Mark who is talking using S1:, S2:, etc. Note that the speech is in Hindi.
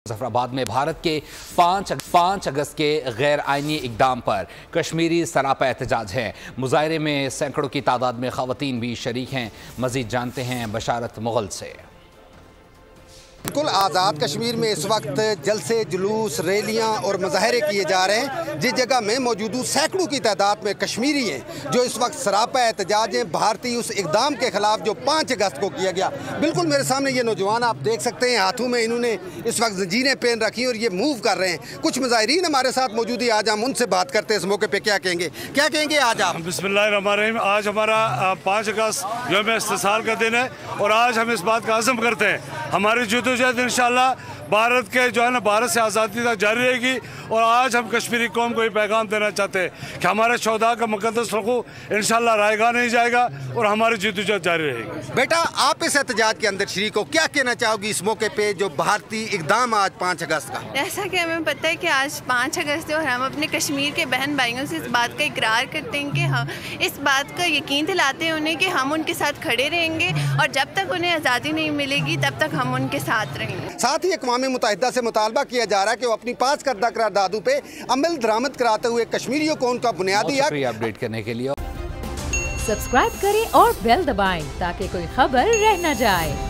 S1: मुजफ्फराबाद में भारत के 5 अगस्त के गैर आईनी इकदाम पर कश्मीरी सरापा एहतजाज है। मुजाहरे में सैकड़ों की तादाद में खवातीन भी शरीक हैं। मजीद जानते हैं बशारत मुगल से।
S2: बिल्कुल आज़ाद कश्मीर में इस वक्त जलसे, जुलूस, रैलियां और मुजाहरे किए जा रहे हैं। जिस जगह में मौजूद सैकड़ों की तादाद में कश्मीरी हैं जो इस वक्त सरापा एहतजाज हैं भारतीय उस इकदाम के खिलाफ जो 5 अगस्त को किया गया। बिल्कुल मेरे सामने ये नौजवान आप देख सकते हैं, हाथों में इन्होंने इस वक्त जंजीरें पहन रखी और ये मूव कर रहे हैं। कुछ मुजाहिरीन हमारे साथ मौजूद है, आज हम उनसे बात करते हैं। इस मौके पर क्या कहेंगे आज आप?
S3: बिस्मिल्लाहिर्रहमानिर्रहीम। आज हमारा 5 अगस्त यौम इस्तिसाल का दिन है और आज हम इस बात का अज़म करते हैं हमारी जद्दोजहद इंशाअल्लाह भारत के जो है ना भारत से आज़ादी तक जारी रहेगी। और आज हम कश्मीरी कौम को ये पैगाम देना चाहते हैं कि हमारे शोहदा का मुक़द्दस रखू इंशाअल्लाह रायगा नहीं जाएगा और हमारी जद्दोजहद जारी रहेगी।
S2: बेटा आप इस एहतजाज के अंदर शरीक हो, क्या कहना चाहोगी इस मौके पे जो भारतीय इकदाम आज 5 अगस्त का?
S4: ऐसा कि हमें पता है कि आज 5 अगस्त है और हम अपने कश्मीर के बहन भाइयों से इस बात का इकरार करते हैं कि हम इस बात का यकीन दिलाते हैं उन्हें कि हम उनके साथ खड़े रहेंगे और जब तक उन्हें आज़ादी नहीं मिलेगी तब तक हम उनके साथ रहेंगे।
S2: साथ ही अक़वाम मुत्तहिदा से मुतालबा किया जा रहा है कि वो अपनी पास करदा करारदादों पे अमल दरामद कराते हुए कश्मीरियों को उनका बुनियादी हक
S1: अपडेट करने के लिए
S5: सब्सक्राइब करें और बेल दबाएं ताकि कोई खबर रह न जाए।